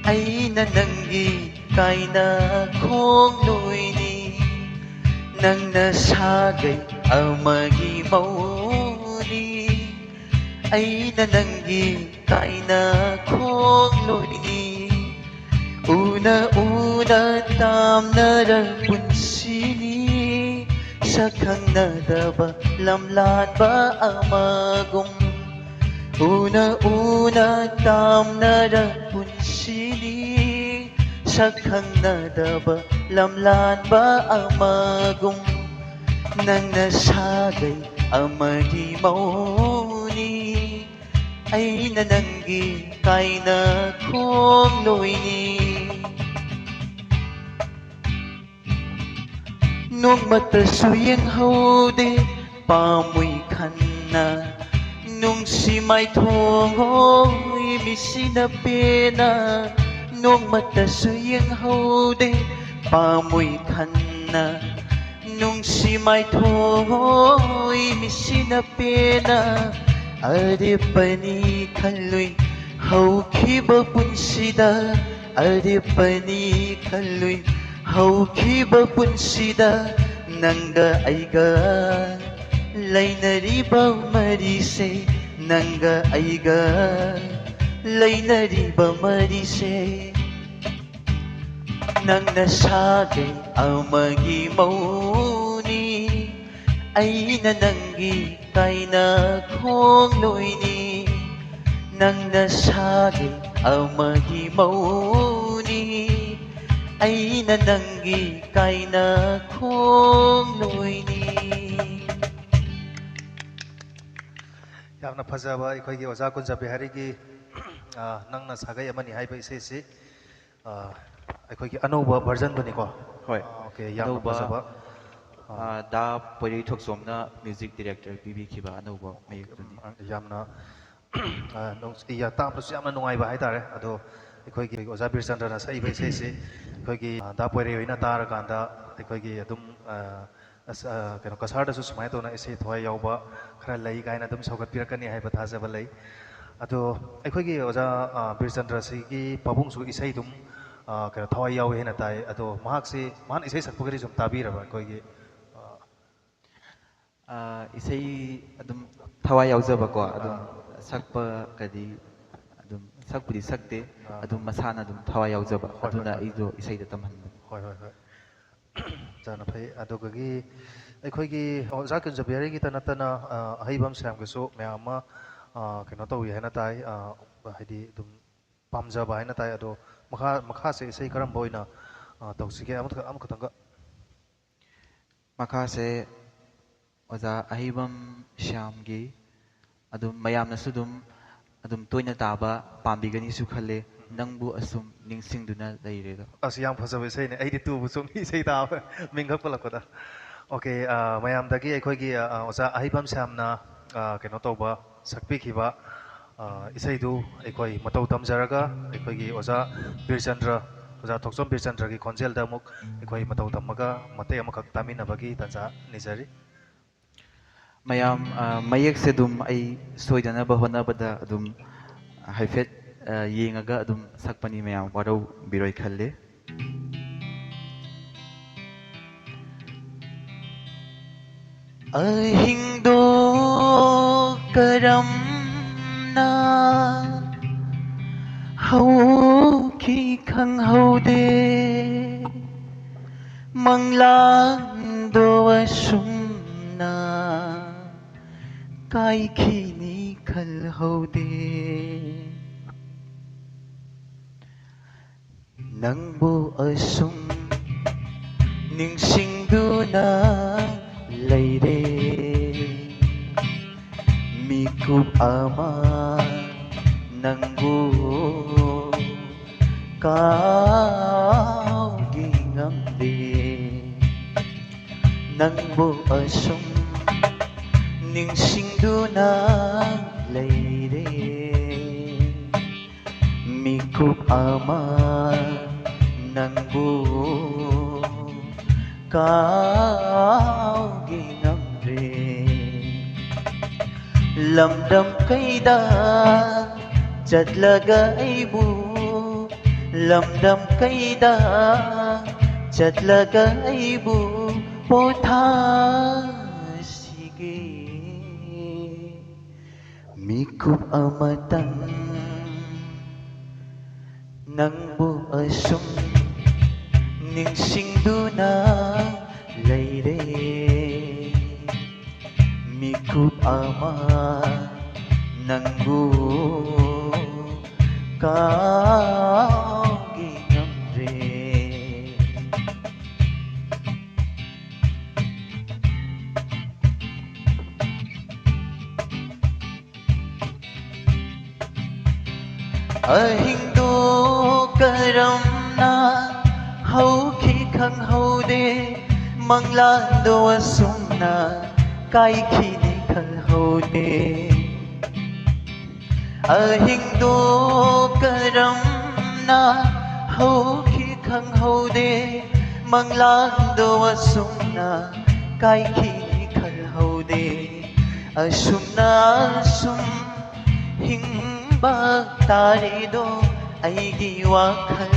Speaker 2: Ay nananggi kaina kong luini Nang nasagay amagi mauni Ay nananggi kaina kong luini Una tamnara punsini Sakhangnadaba lamlan ba amagum Una tamnara punsini Sakhangnadaba lamlan ba amagum Nang nasagay amagi mauni Ay nananggi kaina kong luini Nung matasuyang haude pamoy kana Nung si may tungo imisina pena Nung matasuyang haude pamoy kana Nung si may tungo imisina pena Adi pani kaloy haukiba punsida Adi pani kaloy haukiba punsida Nangga aiga lainariba marise Nangga aiga lainariba marise Nang nasagay amagi mauni Ay nananggi kaina kong luini Nang nasagay amagi mauni Ay nananggi kaina kong luini
Speaker 1: ꯌꯥꯝꯅ ꯐꯖꯕ ꯑꯩꯈꯣꯏꯒꯤ ꯑꯣꯖꯥ ꯀꯨꯟꯖꯕꯤꯍꯥꯔꯤꯒꯤ ꯅꯪꯅ ꯁꯥꯒꯩ ꯑꯃꯅꯤ ꯍꯥꯏꯕ ꯏꯁꯩꯁꯤ ꯑꯩꯈꯣꯏꯒꯤ ꯑꯅꯧꯕ ꯚꯔꯖꯟꯗꯨꯅꯤꯀꯣ
Speaker 2: ꯍꯣꯏ
Speaker 1: ꯑꯣꯀꯦ ꯌꯥꯝꯅ
Speaker 2: ꯑꯅꯧꯕ
Speaker 1: ꯐꯖꯕ
Speaker 2: ꯗꯥ ꯄꯣꯏꯔꯩ ꯊꯣꯛꯆꯣꯝꯅ ꯃ꯭ꯌꯨꯖꯤꯛ ꯗꯤꯔꯦꯛꯇꯔ ꯄꯤꯕꯤꯈꯤꯕ ꯑꯅꯧꯕ
Speaker 1: ꯑꯣꯀꯦ
Speaker 2: ꯃꯌꯦꯛꯇꯨꯅꯤ
Speaker 1: ꯌꯥꯝꯅ ꯇꯥꯕꯗꯁꯨ ꯌꯥꯝꯅ ꯅꯨꯡꯉꯥꯏꯕ ꯍꯥꯏꯇꯥꯔꯦ ꯑꯗꯣ ꯑꯩꯈꯣꯏꯒꯤ ꯑꯣꯖꯥ ꯕꯤꯔꯆꯟꯗ꯭ꯔꯅ ꯁꯛꯏꯕ ꯏꯁꯩꯁꯤ ꯑꯩꯈꯣꯏꯒꯤ ꯗꯥ ꯄꯣꯏꯔꯩ ꯍꯣꯏꯅ ꯇꯥꯔꯀꯥꯟꯗ ꯑꯩꯈꯣꯏꯒꯤ ꯑꯗꯨꯝ ꯀꯩꯅꯣ ꯀꯁꯥꯔꯗꯁꯨ ꯁꯨꯃꯥꯏꯅ ꯇꯧꯅ ꯏꯁꯩ ꯊꯋꯥꯏ ꯌꯥꯎꯕ ꯈꯔ ꯂꯩ ꯀꯥꯏꯅ ꯑꯗꯨꯝ ꯁꯧꯒꯠꯄꯤꯔꯛꯀꯅꯤ ꯍꯥꯏꯕ ꯊꯥꯖꯕ ꯂꯩ ꯑꯗꯣ ꯑꯩꯈꯣꯏꯒꯤ ꯑꯣꯖꯥ ꯕꯤꯔꯆꯟꯗ꯭ꯔꯁꯤꯒꯤ ꯄꯥꯕꯨꯡꯁꯨ ꯏꯁꯩ ꯑꯗꯨꯝ ꯀꯩꯅो ꯊꯋꯥꯏ ꯌꯥꯎꯋꯤ ꯍꯥꯏꯅ ꯇꯥꯏ ꯑꯗꯣ ꯃꯍꯥꯛꯅ ꯏꯁꯩ ꯁꯛꯄꯒꯗꯤ ꯁꯨꯝ ꯇꯥꯕꯤꯔꯕ ꯑꯩꯈꯣꯏꯒꯤ
Speaker 2: ꯏꯁꯩ ꯑꯗꯨꯝ ꯊꯋꯥꯏ ꯌꯥꯎꯖꯕꯀꯣ ꯑꯗꯨꯝ ꯁꯛꯄꯒꯗꯤ ꯑꯗꯨꯝ ꯁꯛꯄꯨꯗꯤ ꯁꯛꯇꯦ ꯑꯗꯨꯝ ꯃꯁꯥꯅ ꯑꯗꯨꯝ ꯊꯋꯥꯏ ꯌꯥꯎꯖꯕ
Speaker 1: ꯍꯣꯏ ꯍꯣꯏ
Speaker 2: ꯑꯗꯨꯅ
Speaker 1: ꯍꯣꯏ
Speaker 2: ꯑꯩꯗꯣ ꯏꯁꯩꯗ ꯇꯝꯍꯟꯕꯅꯤ
Speaker 1: ꯍꯣꯏ ꯍꯣꯏ ꯍꯣꯏ ꯌꯥꯝꯅ ꯐꯩ ꯑꯗꯨꯒꯤ ꯑꯩꯈꯣꯏꯒꯤ ꯑꯣꯖꯥ ꯀꯨꯟꯖꯕꯤꯍꯥꯔꯤꯒꯤꯇ ꯅꯠꯇꯅ ꯑꯍꯩꯕ ꯃꯌꯥꯝꯒꯤꯁꯨ ꯃꯌꯥꯝ ꯑꯃ ꯀꯩꯅꯣ ꯇꯧꯋꯤ ꯍꯥꯏꯅ ꯇꯥꯏ ꯍꯥꯏꯗꯤ ꯑꯗꯨꯝ ꯄꯥꯝꯖꯕ ꯍꯥꯏꯅ ꯇꯥꯏ ꯑꯗꯣ ꯃꯈꯥꯁꯦ ꯏꯁꯩ ꯀꯔꯝꯕ ꯑꯣꯏꯅ ꯇꯧꯁꯤꯒꯦ ꯑꯃꯈꯛꯇꯪꯒ
Speaker 2: ꯃꯈꯥꯁꯦ ꯑꯣꯖꯥ ꯑꯍꯩꯕꯝ ꯁ꯭ꯌꯥꯝꯒꯤ ꯑꯗꯨꯝ ꯃꯌꯥꯝꯅꯁꯨ ꯑꯗꯨꯝ ꯇꯣꯏꯅ ꯇꯥꯕ ꯄꯥꯝꯕꯤꯒꯅꯤꯁꯨ ꯈꯜꯂꯦ ꯅꯪꯕꯨ ꯑꯁꯨꯝ ꯅꯤꯡꯁꯤꯡꯗꯨꯅ ꯂꯩꯔꯦꯗꯣ.
Speaker 1: ꯑꯁ ꯌꯥꯝ ꯐꯖꯕ ꯏꯁꯩꯅꯦ ꯑꯩꯗꯤ ꯇꯨꯕꯨ ꯆꯣꯡꯉꯤ ꯏꯁꯩ ꯇꯥꯕ ꯃꯤꯡꯈꯛ ꯄꯜꯂꯛꯄꯗ ꯑꯣꯀꯦ ꯃꯌꯥꯝꯗꯒꯤ ꯑꯩꯈꯣꯏꯒꯤ ꯑꯣꯖꯥ ꯑꯍꯩꯕꯝ ꯁ꯭ꯌꯥꯝꯅ ꯀꯩꯅꯣ ꯇꯧꯕ ꯁꯛꯄꯤꯈꯤꯕ ꯏꯁꯩꯗꯨ ꯑꯩꯈꯣꯏ ꯃꯇꯧ ꯇꯝꯖꯔꯒ ꯑꯩꯈꯣꯏꯒꯤ ꯑꯣꯖꯥ ꯕꯤꯔꯆꯟꯗ꯭ꯔ ꯑꯣꯖꯥ ꯊꯣꯛꯆꯣꯝ ꯕꯤꯔꯆꯟꯗ꯭ꯔꯒꯤ ꯈꯣꯟꯖꯦꯜꯗ ꯑꯃꯨꯛ ꯑꯩꯈꯣꯏ ꯃꯇꯧ ꯇꯝꯃꯒ ꯃꯇꯦꯛ ꯑꯃꯈꯛ ꯇꯥꯃꯤꯟꯅꯕꯒꯤ ꯇꯥꯟꯖꯥ ꯅꯤꯖꯔꯤ.
Speaker 2: ꯃꯌꯥꯝ ꯃꯌꯦꯛꯁꯦ ꯑꯗꯨꯝ ꯑꯩ ꯁꯣꯏꯗꯅꯕ ꯍꯣꯠꯅꯕꯗ ꯑꯗꯨꯝ ꯍꯥꯏꯐꯦꯠ ꯌꯦꯡꯉꯒ ꯑꯗꯨꯝ ꯁꯛꯄꯅꯤ ꯃꯌꯥꯝ ꯋꯥꯔꯧꯕꯤꯔꯣꯏ ꯈꯜꯂꯤ. ꯑꯍꯤꯡꯗꯣ ꯀꯔꯝꯅ ꯍꯧꯈꯤ ꯈꯪꯍꯧꯗꯦ ꯃꯪꯂꯥꯟꯗꯣ ꯑꯁꯨꯝꯅ ꯀꯥꯏꯈꯤꯅꯤ ꯈꯜꯍꯧꯗꯦ ꯅꯪꯕꯨ ꯑꯁꯨꯝ ꯅꯤꯡꯁꯤꯡꯗꯨꯅ ꯂꯩꯔꯦ ꯃꯤꯀꯨꯞ ꯑꯃ ꯅꯪꯕꯨ ꯀꯥꯎꯒꯤ ꯉꯝꯗꯦ ꯅꯪꯕꯨ ꯑꯁꯨꯝ ꯅꯤꯡꯁꯤꯡꯗꯨꯅ ꯂꯩꯔꯦ ꯃꯤꯀꯨꯞ ꯑꯃ ꯅꯪꯕꯨ ꯀꯥꯎꯒꯤ ꯉꯝꯗ꯭ꯔꯦ ꯂꯝꯗꯝ ꯀꯩꯗ ꯆꯠꯂꯒ ꯑꯩꯕꯨ ꯂꯝꯗꯝ ꯀꯩꯗ ꯆꯠꯂꯒ ꯑꯩꯕꯨ ꯄꯣꯊꯥꯁꯤꯒꯦ ꯃꯤꯀꯨꯞ ꯑꯃꯇꯪ ꯅꯪꯕꯨ ꯑꯁꯨꯝ ꯅꯤꯡꯁꯤꯡꯗꯨꯅ ꯂꯩꯔꯦ ꯃꯤꯀꯨꯞ ꯑꯃ ꯅꯪꯕꯨ ꯀꯥꯎꯒꯤ ꯉꯝꯗ꯭ꯔꯦ ꯑꯍꯤꯡꯗꯣ ꯀꯔꯝꯅ ꯍꯧꯈꯤ ꯈꯪꯍꯧꯗꯦ ꯃꯪꯂꯥꯟꯗꯣ ꯑꯁꯨꯝꯅ ꯀꯥꯏꯈꯤꯅꯤ ꯈꯪꯍꯧꯗꯦ ꯑꯍꯤꯡꯗꯣ ꯀꯔꯝꯅ ꯍꯧꯈꯤ ꯈꯪꯍꯧꯗꯦ ꯃꯪꯂꯥꯟꯗꯣ ꯑꯁꯨꯝꯅ ꯀꯥꯏꯈꯤꯅꯤ ꯈꯜꯍꯧꯗꯦ ꯑꯁꯨꯝꯅ ꯑꯁꯨꯝ ꯍꯤꯡꯕ ꯇꯥꯔꯤꯗꯣ ꯑꯩꯒꯤ ꯋꯥꯈꯜ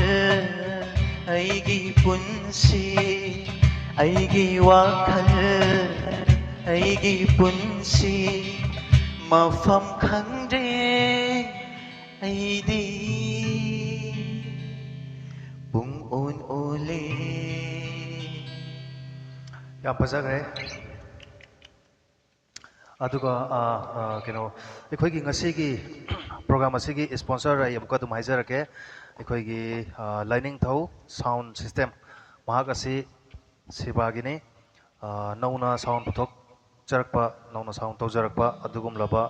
Speaker 2: ꯑꯩꯒꯤ ꯄꯨꯟꯁꯤ ꯑꯩꯒꯤ ꯋꯥꯈꯜ ꯑꯩꯒꯤ ꯄꯨꯟꯁꯤ ꯃꯐꯝ ꯈꯪꯗ꯭ꯔꯦ ꯑꯩꯗꯤ ꯄꯨꯡ ꯑꯣꯟ ꯑꯣꯜꯂꯦ.
Speaker 1: ꯌꯥꯝ ꯐꯖꯈ꯭ꯔꯦ ꯑꯗꯨꯒ ꯀꯩꯅꯣ ꯑꯩꯈꯣꯏꯒꯤ ꯉꯁꯤꯒꯤ ꯄ꯭ꯔꯣꯒ꯭ꯔꯥꯝ ꯑꯁꯤꯒꯤ ꯏꯁꯄꯣꯟꯁꯔ ꯑꯩ ꯑꯃꯨꯛꯀ ꯑꯗꯨꯝ ꯍꯥꯏꯖꯔꯛꯀꯦ ꯑꯩꯈꯣꯏꯒꯤ ꯂꯥꯏꯅꯤꯡꯊꯧ ꯁꯥꯎꯟ ꯁꯤꯁꯇꯦꯝ ꯃꯍꯥꯛ ꯑꯁꯤ ꯁꯤꯕꯥꯒꯤꯅꯤ ꯅꯧꯅ ꯁꯥꯎꯟ ꯄꯨꯊꯣꯛꯆꯔꯛꯄ ꯅꯧꯅ ꯁꯥꯎꯟ ꯇꯧꯖꯔꯛꯄ ꯑꯗꯨꯒꯨꯝꯂꯕ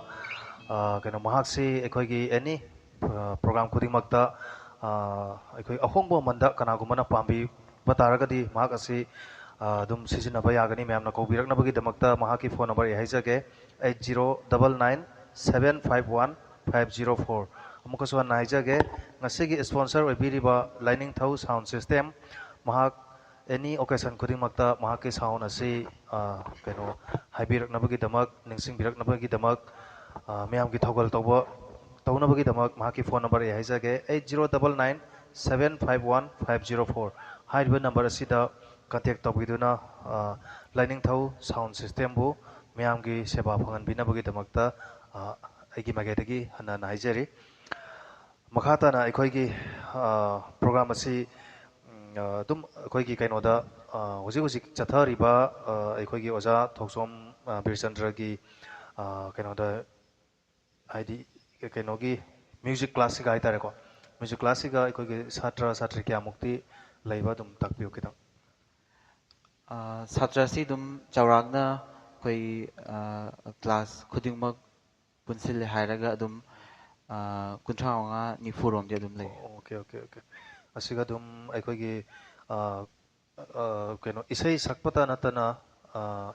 Speaker 1: ꯀꯩꯅꯣ ꯃꯍꯥꯛꯁꯤ ꯑꯩꯈꯣꯏꯒꯤ ꯑꯦꯅꯤ ꯄ꯭ꯔꯣꯒ꯭ꯔꯥꯝ ꯈꯨꯗꯤꯡꯃꯛꯇ ꯑꯩꯈꯣꯏ ꯑꯍꯣꯡꯕ ꯃꯃꯟꯗ ꯀꯅꯥꯒꯨꯝꯕꯅ ꯄꯥꯝꯕꯤꯕ ꯇꯥꯔꯒꯗꯤ ꯃꯍꯥꯛ ꯑꯁꯤ ꯑꯗꯨꯝ ꯁꯤꯖꯤꯟꯅꯕ ꯌꯥꯒꯅꯤ ꯃꯌꯥꯝꯅ ꯀꯧꯕꯤꯔꯛꯅꯕꯒꯤꯗꯃꯛꯇ ꯃꯍꯥꯛꯀꯤ ꯐꯣꯟ ꯅꯝꯕꯔ ꯑꯩ ꯍꯥꯏꯖꯒꯦ 8099-751-504 ꯑꯃꯨꯛꯀꯁꯨ ꯍꯟꯅ ꯍꯥꯏꯖꯒꯦ ꯉꯁꯤꯒꯤ ꯏꯁꯄꯣꯟꯁꯔ ꯑꯣꯏꯕꯤꯔꯤꯕ ꯂꯥꯏꯅꯤꯡꯊꯧ ꯁꯥꯎꯟ ꯁꯤꯁꯇꯦꯝ ꯃꯍꯥꯛ ꯑꯦꯅꯤ ꯑꯣꯀꯦꯁꯟ ꯈꯨꯗꯤꯡꯃꯛꯇ ꯃꯍꯥꯛꯀꯤ ꯁꯥꯎꯟ ꯑꯁꯤ ꯀꯩꯅꯣ ꯍꯥꯏꯕꯤꯔꯛꯅꯕꯒꯤꯗꯃꯛ ꯅꯤꯡꯁꯤꯡꯕꯤꯔꯛꯅꯕꯒꯤꯗꯃꯛ ꯃꯌꯥꯝꯒꯤ ꯊꯧꯒꯜ ꯇꯧꯅꯕꯒꯤꯗꯃꯛ ꯃꯍꯥꯛꯀꯤ ꯐꯣꯟ ꯅꯝꯕꯔ ꯑꯩ ꯍꯥꯏꯖꯒꯦ 8099-751-504 ꯍꯥꯏꯔꯤꯕ ꯅꯝꯕꯔ ꯑꯁꯤꯗ ꯀꯟꯇꯦꯛ ꯇꯧꯕꯤꯗꯨꯅ ꯂꯥꯏꯅꯤꯡꯊꯧ ꯁꯥꯎꯟ ꯁꯤꯁꯇꯦꯝꯕꯨ ꯃꯌꯥꯝꯒꯤ ꯁꯦꯕꯥ ꯐꯪꯍꯟꯕꯤꯅꯕꯒꯤꯗꯃꯛꯇ ꯑꯩꯒꯤ ꯃꯥꯏꯀꯩꯗꯒꯤ ꯍꯟꯅ ꯍꯟꯅ ꯍꯥꯏꯖꯔꯤ ꯃꯈꯥ ꯇꯥꯅ ꯑꯩꯈꯣꯏꯒꯤ ꯄ꯭ꯔꯣꯒ꯭ꯔꯥꯝ ꯑꯁꯤ ꯑꯗꯨꯝ ꯑꯩꯈꯣꯏꯒꯤ ꯀꯩꯅꯣꯗ ꯍꯧꯖꯤꯛ ꯍꯧꯖꯤꯛ ꯆꯠꯊꯔꯤꯕ ꯑꯩꯈꯣꯏꯒꯤ ꯑꯣꯖꯥ ꯊꯧꯆꯣꯝ ꯕꯤꯔꯆꯟꯗ꯭ꯔꯒꯤ ꯀꯩꯅꯣꯗ ꯍꯥꯏꯗꯤ ꯀꯩꯅꯣꯒꯤ ꯃ꯭ꯌꯨꯖꯤꯛ ꯀ꯭ꯂꯥꯁꯁꯤꯒ ꯍꯥꯏꯇꯥꯔꯦꯀꯣ ꯃ꯭ꯌꯨꯖꯤꯛ ꯀ꯭ꯂꯥꯁꯁꯤꯒ ꯑꯩꯈꯣꯏꯒꯤ ꯁꯥꯇ꯭ꯔ ꯁꯥꯇ꯭ꯔꯤ ꯀꯌꯥꯃꯨꯛꯇꯤ ꯂꯩꯕ ꯑꯗꯨꯝ ꯇꯥꯛꯄꯤꯌꯨ ꯈꯤꯇꯪ
Speaker 2: ꯁꯥꯇ꯭ꯔꯁꯤ ꯑꯗꯨꯝ ꯆꯥꯎꯔꯥꯛꯅ ꯑꯩꯈꯣꯏ ꯀ꯭ꯂꯥꯁ ꯈꯨꯗꯤꯡꯃꯛ ꯄꯨꯟꯁꯤꯜꯂꯦ ꯍꯥꯏꯔꯒ ꯑꯗꯨꯝ 35 ꯅꯤꯐꯨꯔꯣꯝꯗꯤ ꯑꯗꯨꯝ ꯂꯩ
Speaker 1: ꯑꯣꯀꯦ ꯑꯣꯀꯦ ꯑꯣꯀꯦ ꯑꯁꯤꯒ ꯑꯗꯨꯝ ꯑꯩꯈꯣꯏꯒꯤ ꯀꯩꯅꯣ ꯏꯁꯩ ꯁꯛꯄꯇ ꯅꯠꯇꯅ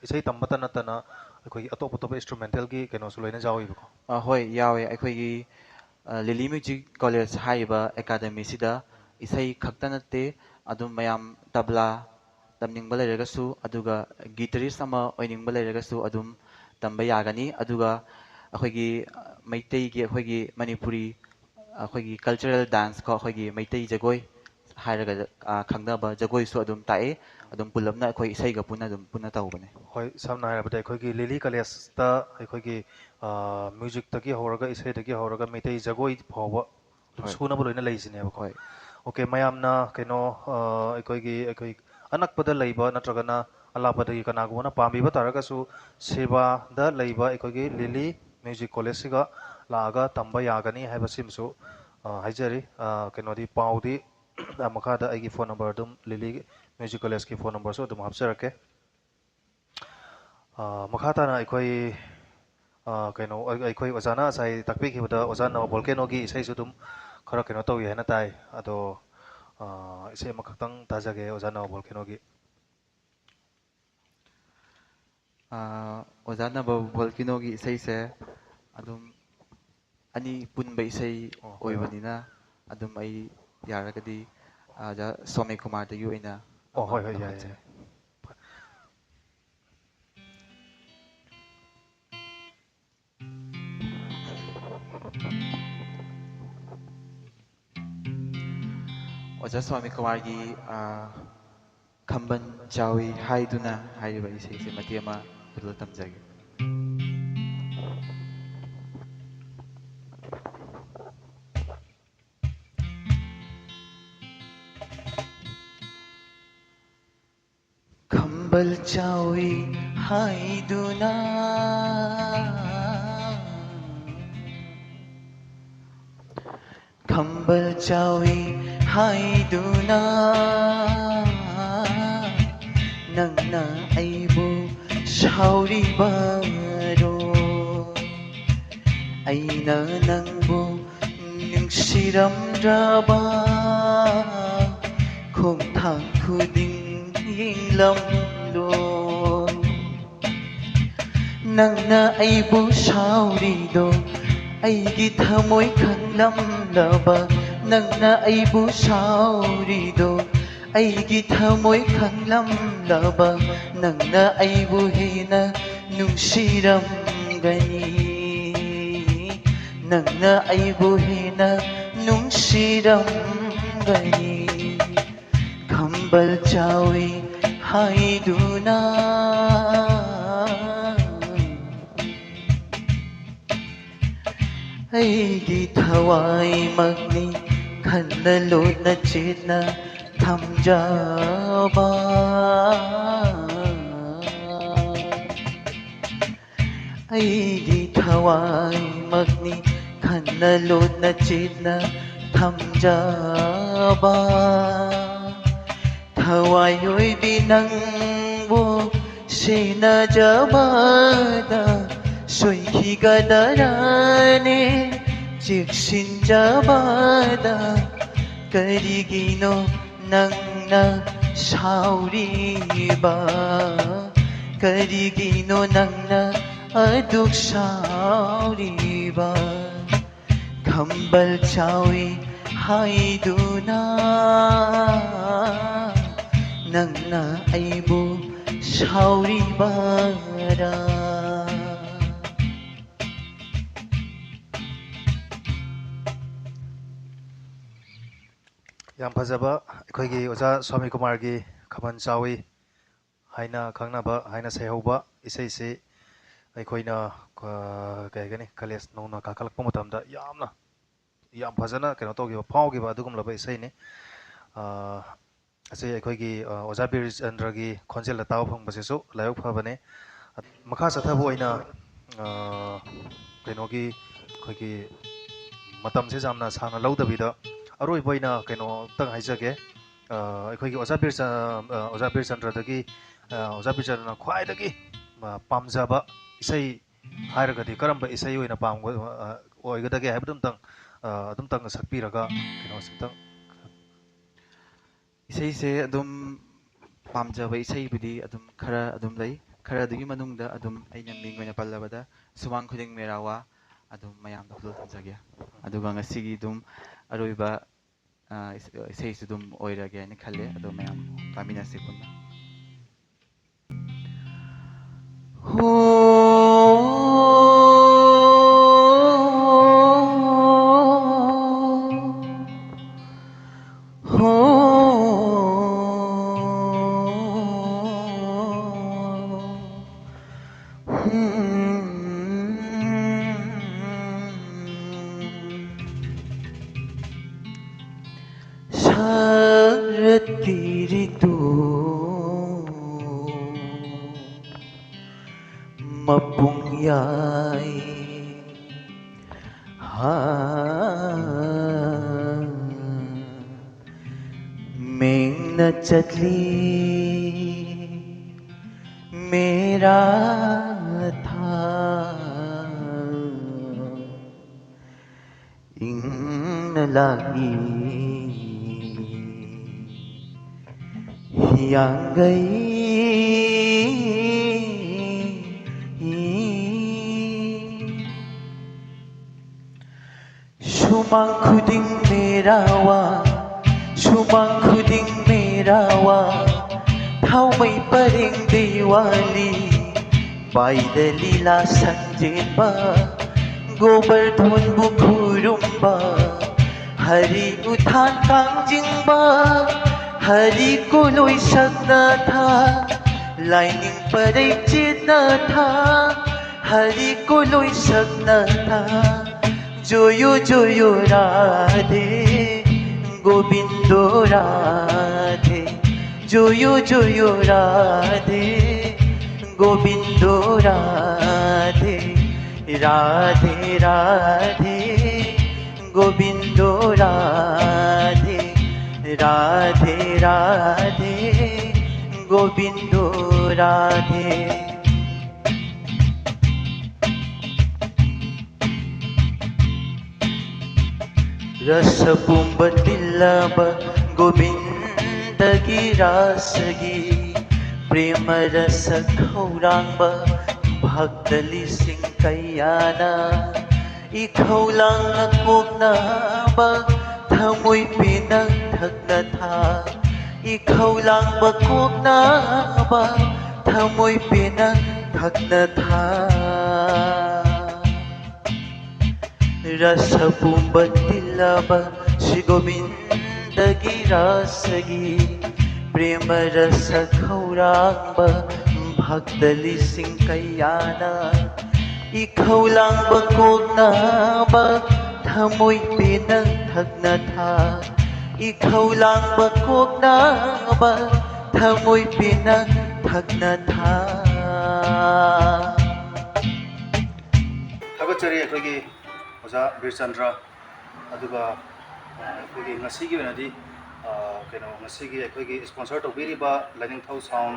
Speaker 1: ꯏꯁꯩ ꯇꯝꯕꯇ ꯅꯠꯇꯅ ꯑꯩꯈꯣꯏꯒꯤ ꯑꯇꯣꯞ ꯑꯇꯣꯞꯄ ꯏꯟꯁꯇ꯭ꯔꯨꯃꯦꯟꯇꯦꯜꯒꯤ ꯀꯩꯅꯣꯁꯨ ꯂꯣꯏꯅ ꯌꯥꯎꯋꯤꯕꯀꯣ
Speaker 2: ꯍꯣꯏ ꯌꯥꯎꯋꯦ ꯑꯩꯈꯣꯏꯒꯤ ꯂꯤꯂꯤ ꯃ꯭ꯌꯨꯖꯤꯛ ꯀꯣꯂꯦꯖ ꯍꯥꯏꯔꯤꯕ ꯑꯦꯀꯥꯗꯃꯤꯁꯤꯗ ꯏꯁꯩ ꯈꯛꯇ ꯅꯠꯇꯦ ꯑꯗꯨꯝ ꯃꯌꯥꯝ ꯇꯕ꯭ꯂꯥ ꯇꯝꯅꯤꯡꯕ ꯂꯩꯔꯒꯁꯨ ꯑꯗꯨꯒ ꯒꯤꯇꯔꯤꯁ ꯑꯃ ꯑꯣꯏꯅꯤꯡꯕ ꯂꯩꯔꯒꯁꯨ ꯑꯗꯨꯝ ꯇꯝꯕ ꯌꯥꯒꯅꯤ ꯑꯗꯨꯒ ꯑꯩꯈꯣꯏꯒꯤ ꯃꯩꯇꯩꯒꯤ ꯑꯩꯈꯣꯏꯒꯤ ꯃꯅꯤꯄꯨꯔꯤ ꯑꯩꯈꯣꯏꯒꯤ ꯀꯜꯆꯔꯦꯜ ꯗꯥꯟꯁ ꯀꯣ ꯑꯩꯈꯣꯏꯒꯤ ꯃꯩꯇꯩ ꯖꯒꯣꯏ ꯍꯥꯏꯔꯒ ꯈꯪꯅꯕ ꯖꯒꯣꯏꯁꯨ ꯑꯗꯨꯝ ꯇꯥꯛꯑꯦ ꯑꯗꯨꯝ ꯄꯨꯜꯂꯞꯅ ꯑꯩꯈꯣꯏ ꯏꯁꯩꯒ ꯄꯨꯟꯅ ꯑꯗꯨꯝ ꯄꯨꯟꯅ ꯇꯧꯕꯅꯦ
Speaker 1: ꯍꯣꯏ ꯁꯝꯅ ꯍꯥꯏꯔꯕꯗ ꯑꯩꯈꯣꯏꯒꯤ ꯂꯤꯂꯤ ꯀꯣꯂꯦꯖꯇ ꯑꯩꯈꯣꯏꯒꯤ ꯃ꯭ꯌꯨꯖꯤꯛꯇꯒꯤ ꯍꯧꯔꯒ ꯏꯁꯩꯗꯒꯤ ꯍꯧꯔꯒ ꯃꯩꯇꯩ ꯖꯒꯣꯏ ꯐꯥꯎꯕ ꯑꯗꯨꯝ
Speaker 2: ꯍꯣꯏ
Speaker 1: ꯁꯨꯅꯕ ꯂꯣꯏꯅ ꯂꯩꯁꯤꯅꯦꯕꯀꯣ
Speaker 2: ꯍꯣꯏ
Speaker 1: ꯑꯣꯀꯦ ꯃꯌꯥꯝꯅ ꯀꯩꯅꯣ ꯑꯩꯈꯣꯏ ꯑꯅꯛꯄꯗ ꯂꯩꯕ ꯅꯠꯇ꯭ꯔꯒꯅ ꯑꯂꯥꯞꯄꯗꯒꯤ ꯀꯅꯥꯒꯨꯝꯕꯅ ꯄꯥꯝꯕꯤꯕ ꯇꯥꯔꯒꯁꯨ ꯁꯦꯕꯥꯗ ꯂꯩꯕ ꯑꯩꯈꯣꯏꯒꯤ ꯂꯤꯂꯤ ꯃ꯭ꯌꯨꯖꯤꯛ ꯀꯣꯂꯦꯖꯁꯤꯒ ꯂꯥꯛꯑꯒ ꯇꯝꯕ ꯌꯥꯒꯅꯤ ꯍꯥꯏꯕꯁꯤꯃꯁꯨ ꯍꯥꯏꯖꯔꯤ ꯀꯩꯅꯣꯗꯤ ꯄꯥꯎꯗꯤ ꯃꯈꯥꯗ ꯑꯩꯒꯤ ꯐꯣꯟ ꯅꯝꯕꯔ ꯑꯗꯨꯝ ꯂꯤꯂꯤ ꯃ꯭ꯌꯨꯖꯤꯛ ꯀꯣꯂꯦꯖꯀꯤ ꯐꯣꯟ ꯅꯝꯕꯔꯁꯨ ꯑꯗꯨꯝ ꯍꯥꯞꯆꯔꯛꯀꯦ ꯃꯈꯥ ꯇꯥꯅ ꯑꯩꯈꯣꯏ ꯀꯩꯅꯣ ꯑꯩꯈꯣꯏ ꯑꯣꯖꯥꯅ ꯉꯁꯥꯏ ꯇꯥꯛꯄꯤꯈꯤꯕꯗ ꯑꯣꯖꯥ ꯅꯋꯥ ꯚꯣꯜꯀꯦꯅꯣꯒꯤ ꯏꯁꯩꯁꯨ ꯑꯗꯨꯝ ꯈꯔ ꯀꯩꯅꯣ ꯇꯧꯏ ꯍꯥꯏꯅ ꯇꯥꯏ ꯑꯗꯣ ꯏꯁꯩ ꯑꯃꯈꯛꯇꯪ ꯇꯥꯖꯒꯦ ꯑꯣꯖꯥ ꯅꯋꯥ ꯚꯣꯜꯀꯦꯅꯣꯒꯤ
Speaker 2: ꯑꯣꯖꯥ ꯅꯕ ꯚꯣꯜꯀꯤꯅꯣꯒꯤ ꯏꯁꯩꯁꯦ ꯑꯗꯨꯝ ꯑꯅꯤ ꯄꯨꯟꯕ ꯏꯁꯩ
Speaker 1: ꯑꯣ ꯍꯣꯏ ꯍꯣꯏ
Speaker 2: ꯑꯣꯏꯕꯅꯤꯅ ꯑꯗꯨꯝ ꯑꯩ ꯌꯥꯔꯒꯗꯤ ꯑꯣꯖꯥ ꯁꯣꯃꯤ ꯀꯨꯃꯥꯔꯗꯒꯤ ꯑꯣꯏꯅ
Speaker 1: ꯑꯣ
Speaker 2: ꯑꯃ
Speaker 1: ꯍꯣꯏ ꯍꯣꯏ ꯌꯥꯏ ꯌꯥꯏ
Speaker 2: ꯂꯧꯈꯠꯆꯔꯤ ꯑꯣꯖꯥ ꯁ꯭ꯋꯥꯃꯤ ꯀꯨꯃꯥꯔꯒꯤ ꯈꯝꯕꯟ ꯆꯥꯎꯏ ꯍꯥꯏꯗꯨꯅ ꯍꯥꯏꯔꯤꯕ ꯏꯁꯩꯁꯦ ꯃꯇꯦꯛ ꯑꯃ ꯈꯨꯗꯣꯜ ꯇꯝꯖꯒꯦ ꯈꯝꯕꯜ ꯆꯥꯎꯏ ꯍꯥꯏꯗꯨꯅ ꯈꯝꯕꯜ ꯆꯥꯎꯏ ꯍꯥꯏꯗꯨꯅ ꯅꯪꯅ ꯑꯩꯕꯨ ꯁꯥꯎꯔꯤꯕꯔꯣ ꯑꯩꯅ ꯅꯪꯕꯨ ꯅꯨꯡꯁꯤꯔꯝꯗ꯭ꯔꯕ ꯈꯣꯡꯊꯥꯡ ꯈꯨꯗꯤꯡ ꯌꯦꯡꯂꯝꯂꯣꯏ ꯅꯪꯅ ꯑꯩꯕꯨ ꯁꯥꯎꯔꯤꯗꯣ ꯑꯩꯒꯤ ꯊꯃꯣꯏ ꯈꯪꯂꯝꯂꯕ ꯅꯪꯅ ꯑꯩꯕꯨ ꯁꯥꯎꯔꯤꯗꯣ ꯑꯩꯒꯤ ꯊꯃꯣꯏ ꯈꯪꯂꯝꯂꯕ ꯅꯪꯅ ꯑꯩꯕꯨ ꯍꯦꯟꯅ ꯅꯨꯡꯁꯤꯔꯝꯒꯅꯤ ꯅꯪꯅ ꯑꯩꯕꯨ ꯍꯦꯟꯅ ꯅꯨꯡꯁꯤꯔꯝꯒꯅꯤ ꯈꯝꯕꯜ ꯆꯥꯎꯏ ꯍꯥꯏꯗꯨꯅ ꯑꯩꯒꯤ ꯊꯋꯥꯏꯃꯛꯅꯤ ꯈꯟꯅ ꯂꯣꯟꯅ ꯆꯦꯠꯅ ꯊꯝꯖꯕ ꯑꯩꯒꯤ ꯊꯋꯥꯏꯃꯛꯅꯤ ꯈꯟꯅ ꯂꯣꯟꯅ ꯆꯦꯠꯅ ꯊꯝꯖꯕ ꯊꯋꯥꯏ ꯑꯣꯏꯕꯤ ꯅꯪꯕꯨ ꯁꯦꯟꯅꯖꯕꯗ ꯁꯣꯏꯈꯤꯒꯗꯔꯅꯦ ꯆꯦꯛꯁꯤꯟꯖꯕꯗ ꯀꯔꯤꯒꯤꯅꯣ ꯅꯪꯅ ꯁꯥꯎꯔꯤꯕ ꯀꯔꯤꯒꯤꯅꯣ ꯅꯪꯅ ꯑꯗꯨꯛ ꯁꯥꯎꯔꯤꯕ ꯈꯝꯕꯜ ꯆꯥꯎꯏ ꯍꯥꯏꯗꯨꯅ ꯅꯪꯅ ꯑꯩꯕꯨ ꯁꯥꯎꯔꯤꯕꯔꯥ
Speaker 1: ꯌꯥꯝ ꯐꯖꯕ ꯑꯩꯈꯣꯏꯒꯤ ꯑꯣꯖꯥ ꯁ꯭ꯋꯥꯃꯤ ꯀꯨꯃꯥꯔꯒꯤ ꯈꯝꯕꯟ ꯆꯥꯎꯏ ꯍꯥꯏꯅ ꯈꯪꯅꯕ ꯍꯥꯏꯅ ꯁꯩꯍꯧꯕ ꯏꯁꯩꯁꯤ ꯑꯩꯈꯣꯏꯅ ꯀꯩ ꯍꯥꯏꯒꯅꯤ ꯀꯣꯂꯦꯖ ꯅꯧꯅ ꯀꯥꯈꯠꯂꯛꯄ ꯃꯇꯝꯗ ꯌꯥꯝ ꯐꯖꯅ ꯀꯩꯅꯣ ꯇꯧꯈꯤꯕ ꯐꯥꯎꯈꯤꯕ ꯑꯗꯨꯒꯨꯝꯂꯕ ꯏꯁꯩꯅꯤ ꯑꯁꯤ ꯑꯩꯈꯣꯏꯒꯤ ꯑꯣꯖꯥ ꯕꯤꯔꯆꯟꯗ꯭ꯔꯒꯤ ꯈꯣꯟꯖꯦꯜꯗ ꯇꯥꯕ ꯐꯪꯕꯁꯤꯁꯨ ꯂꯥꯏꯕꯛ ꯐꯕꯅꯤ ꯃꯈꯥ ꯆꯠꯊꯕ ꯑꯣꯏꯅ ꯀꯩꯅꯣꯒꯤ ꯑꯩꯈꯣꯏꯒꯤ ꯃꯇꯝꯁꯦ ꯌꯥꯝꯅ ꯁꯥꯡꯅ ꯂꯧꯗꯕꯤꯗ ꯑꯔꯣꯏꯕ ꯑꯣꯏꯅ ꯀꯩꯅꯣꯝꯇꯪ ꯍꯥꯏꯖꯒꯦ ꯑꯩꯈꯣꯏꯒꯤ ꯑꯣꯖꯥ ꯕꯤꯔꯆꯟꯗ꯭ꯔꯗꯒꯤ ꯑꯣꯖꯥ ꯕꯤꯔꯆꯟꯗ꯭ꯔꯅ ꯈ꯭ꯋꯥꯏꯗꯒꯤ ꯄꯥꯝꯖꯕ ꯏꯁꯩ ꯍꯥꯏꯔꯒꯗꯤ ꯀꯔꯝꯕ ꯏꯁꯩ ꯑꯣꯏꯅ ꯑꯣꯏꯒꯗꯒꯦ ꯍꯥꯏꯕꯗꯨꯝꯇꯪ ꯑꯗꯨꯝꯇꯪ ꯁꯛꯄꯤꯔꯒ ꯀꯩꯅꯣꯁꯤꯝꯇꯪ
Speaker 2: ꯏꯁꯩꯁꯦ ꯑꯗꯨꯝ ꯄꯥꯝꯖꯕ ꯏꯁꯩꯕꯨꯗꯤ ꯑꯗꯨꯝ ꯈꯔ ꯑꯗꯨꯝ ꯂꯩ ꯈꯔꯗꯨꯒꯤ ꯃꯅꯨꯡꯗ ꯑꯗꯨꯝ ꯑꯩꯅ ꯃꯤꯡ ꯑꯣꯏꯅ ꯄꯜꯂꯕꯗ ꯁꯨꯃꯥꯡ ꯈꯨꯗꯤꯡ ꯃꯦꯔꯥ ꯋꯥ ꯑꯗꯨꯝ ꯃꯌꯥꯝꯗ ꯈꯨꯗꯣꯜ ꯊꯝꯖꯒꯦ ꯑꯗꯨꯒ ꯉꯁꯤꯒꯤ ꯑꯗꯨꯝ ꯑꯔꯣꯏꯕ ꯏꯁꯩꯁꯨ ꯑꯗꯨꯝ ꯑꯣꯏꯔꯒꯦ ꯍꯥꯏꯅ ꯈꯜꯂꯦ ꯑꯗꯣ ꯃꯌꯥꯝ ꯇꯥꯃꯤꯟꯅꯁꯤ ꯄꯨꯟꯅ शरद ऋतु मपुंग याई मेघना चतली मेरा था इंग लागी yang Sumang khuding merawa Sumang khuding merawa Thau mai pareng diwali Paidalila sanjeba Gobardhan bukhurumba Hari uthan kangjingba Hari ko loi sakna tha Lining parai chitna tha Hari ko loi sakna tha Joyo joyo Radhe Gobindo Radhe Joyo joyo Radhe Gobindo Radhe Radhe Radhe Gobindo Radhe Radhe Radhe Gobindo Radhe Rasa pumbatillaba Gobindagi rasagi Prema rasa khaurangba Bhaktali singkayana Ikhaulang akoknaba Thamoy pinang thakna tha Ikhaulang bakoknaba Thamoy pinang thakna tha Rasa pumbatillaba Shri Govindagi rasagi Prema rasa khaurangba Bhaktali singkayana Ikhaulang bakoknaba Thamoy pinang thakna tha Ikhaulang bakoknaba Thamoy pinang thakna tha
Speaker 1: ꯊꯥꯒꯠꯆꯔꯤ ꯑꯩꯈꯣꯏꯒꯤ ꯑꯣꯖꯥ ꯕꯤꯔꯆꯟꯗ꯭ꯔ ꯑꯗꯨꯒ ꯑꯩꯈꯣꯏꯒꯤ ꯉꯁꯤꯒꯤ ꯑꯣꯏꯅꯗꯤ ꯀꯩꯅꯣ ꯉꯁꯤꯒꯤ ꯑꯩꯈꯣꯏꯒꯤ ꯁ꯭ꯄꯣꯟꯁꯔ ꯇꯧꯕꯤꯔꯤꯕ ꯂꯥꯏꯅꯤꯡꯊꯧ ꯁꯥꯎꯟ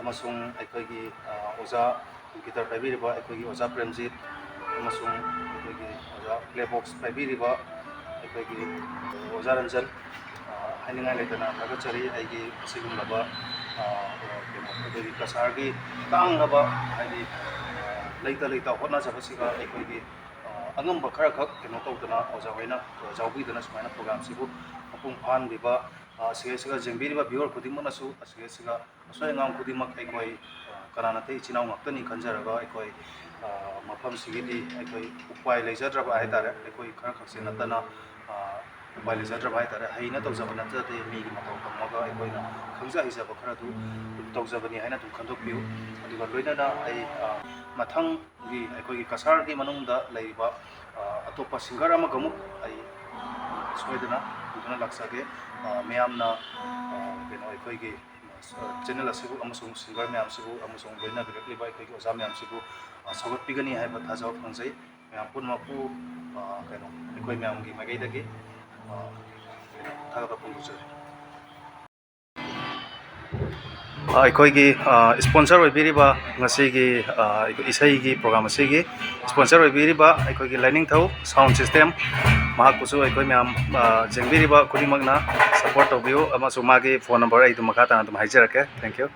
Speaker 1: ꯑꯃꯁꯨꯡ ꯑꯩꯈꯣꯏꯒꯤ ꯑꯣꯖꯥ ꯒꯤꯇꯔ ꯄꯥꯏꯕꯤꯔꯤꯕ ꯑꯩꯈꯣꯏꯒꯤ ꯑꯣꯖꯥ ꯄ꯭ꯔꯦꯝꯖꯤꯠ ꯑꯃꯁꯨꯡ ꯑꯩꯈꯣꯏꯒꯤ ꯑꯣꯖꯥ ꯄ꯭ꯂꯦꯕꯣꯛꯁ ꯄꯥꯏꯕꯤꯔꯤꯕ ꯑꯩꯈꯣꯏꯒꯤ ꯑꯣꯖꯥ ꯔꯟꯖꯟ ꯍꯥꯏꯅꯤꯡꯉꯥꯏ ꯂꯩꯇꯅ ꯊꯥꯒꯠꯆꯔꯤ ꯑꯩꯒꯤ ꯑꯁꯤꯒꯨꯝꯂꯕ ꯀꯩꯅꯣ ꯑꯩꯈꯣꯏꯒꯤ ꯀꯁꯥꯔꯒꯤ ꯇꯥꯡꯂꯕ ꯍꯥꯏꯗꯤ ꯂꯩꯇ ꯂꯩꯇ ꯍꯣꯠꯅꯖꯕꯁꯤꯒ ꯑꯩꯈꯣꯏꯒꯤ ꯑꯉꯝꯕ ꯈꯔꯈꯛ ꯀꯩꯅꯣ ꯇꯧꯗꯅ ꯑꯣꯖꯥ ꯍꯣꯏꯅ ꯌꯥꯎꯕꯤꯗꯅ ꯁꯨꯃꯥꯏꯅ ꯄ꯭ꯔꯣꯒ꯭ꯔꯥꯝꯁꯤꯕꯨ ꯃꯄꯨꯡ ꯐꯥꯍꯟꯕꯤꯕ ꯑꯁꯤꯒꯩꯁꯤꯒ ꯌꯦꯡꯕꯤꯔꯤꯕ ꯚꯤꯌꯨꯋꯔ ꯈꯨꯗꯤꯡꯃꯛꯅꯁꯨ ꯑꯁꯤꯒꯩꯁꯤꯒ ꯑꯁꯣꯏ ꯑꯉꯥꯝ ꯈꯨꯗꯤꯡꯃꯛ ꯑꯩꯈꯣꯏ ꯀꯅꯥ ꯅꯠꯇꯦ ꯏꯆꯤꯜ ꯏꯅꯥꯎ ꯉꯥꯛꯇꯅꯤ ꯈꯟꯖꯔꯒ ꯑꯩꯈꯣꯏ ꯃꯐꯝꯁꯤꯒꯤꯗꯤ ꯑꯩꯈꯣꯏ ꯎꯄꯥꯏ ꯂꯩꯖꯗ꯭ꯔꯕ ꯍꯥꯏꯇꯥꯔꯦ ꯑꯩꯈꯣꯏ ꯈꯔ ꯈꯛꯁꯤ ꯅꯠꯇꯅ ꯎꯄꯥꯏ ꯂꯩꯖꯗ꯭ꯔꯕ ꯍꯥꯏꯇꯥꯔꯦ ꯍꯩꯅ ꯇꯧꯖꯕ ꯅꯠꯇ꯭ꯔꯗꯤ ꯃꯤꯒꯤ ꯃꯇꯧ ꯇꯝꯃꯒ ꯑꯩꯈꯣꯏꯅ ꯈꯪꯖ ꯍꯩꯖꯕ ꯈꯔꯗꯨ ꯇꯧꯖꯕꯅꯤ ꯍꯥꯏꯅ ꯑꯗꯨꯝ ꯈꯟꯗꯣꯛꯄꯤꯌꯨ ꯑꯗꯨꯒ ꯂꯣꯏꯅꯅ ꯑꯩ ꯃꯊꯪꯒꯤ ꯑꯩꯈꯣꯏꯒꯤ ꯀꯁꯥꯔꯒꯤ ꯃꯅꯨꯡꯗ ꯂꯩꯔꯤꯕ ꯑꯇꯣꯞꯄ ꯁꯤꯡꯒꯔ ꯑꯃꯒ ꯑꯃꯨꯛ ꯑꯩ ꯁꯣꯏꯗꯅ ꯄꯨꯗꯨꯅ ꯂꯥꯛꯆꯒꯦ ꯃꯌꯥꯝꯅ ꯀꯩꯅꯣ ꯑꯩꯈꯣꯏꯒꯤ ꯆꯦꯅꯦꯜ ꯑꯁꯤꯕꯨ ꯑꯃꯁꯨꯡ ꯁꯤꯡꯒꯔ ꯃꯌꯥꯝꯁꯤꯕꯨ ꯑꯃꯁꯨꯡ ꯂꯣꯏꯅꯕꯤꯔꯛꯂꯤꯕ ꯑꯩꯈꯣꯏꯒꯤ ꯑꯣꯖꯥ ꯃꯌꯥꯝꯁꯤꯕꯨ ꯁꯧꯒꯠꯄꯤꯒꯅꯤ ꯍꯥꯏꯕ ꯊꯥꯖꯕ ꯐꯪꯖꯩ ꯃꯌꯥꯝ ꯄꯨꯝꯅꯃꯛꯄꯨ ꯀꯩꯅꯣ ꯑꯩꯈꯣꯏ ꯃꯌꯥꯝꯒꯤ ꯃꯥꯏꯀꯩꯗꯒꯤ ꯊꯥꯒꯠꯄ ꯐꯣꯡꯗꯣꯛꯆꯔꯤ ꯑꯩꯈꯣꯏꯒꯤ ꯁ꯭ꯄꯣꯟꯁꯔ ꯑꯣꯏꯕꯤꯔꯤꯕ ꯉꯁꯤꯒꯤ ꯏꯁꯩꯒꯤ ꯄ꯭ꯔꯣꯒ꯭ꯔꯥꯝ ꯑꯁꯤꯒꯤ ꯁ꯭ꯄꯣꯟꯁꯔ ꯑꯣꯏꯕꯤꯔꯤꯕ ꯑꯩꯈꯣꯏꯒꯤ ꯂꯥꯏꯅꯤꯡꯊꯧ ꯁꯥꯎꯟ ꯁꯤꯁꯇꯦꯝ ꯃꯍꯥꯛꯄꯨꯁꯨ ꯑꯩꯈꯣꯏ ꯃꯌꯥꯝ ꯌꯦꯡꯕꯤꯔꯤꯕ ꯈꯨꯗꯤꯡꯃꯛꯅ ꯁꯄꯣꯔꯠ ꯇꯧꯕꯤꯌꯨ ꯑꯃꯁꯨꯡ ꯃꯥꯒꯤ ꯐꯣꯟ ꯅꯝꯕꯔ ꯑꯩ ꯑꯗꯨꯝ ꯃꯈꯥ ꯇꯥꯅ ꯑꯗꯨꯝ ꯍꯥꯏꯖꯔꯛꯀꯦ ꯊꯦꯡꯛ ꯌꯨ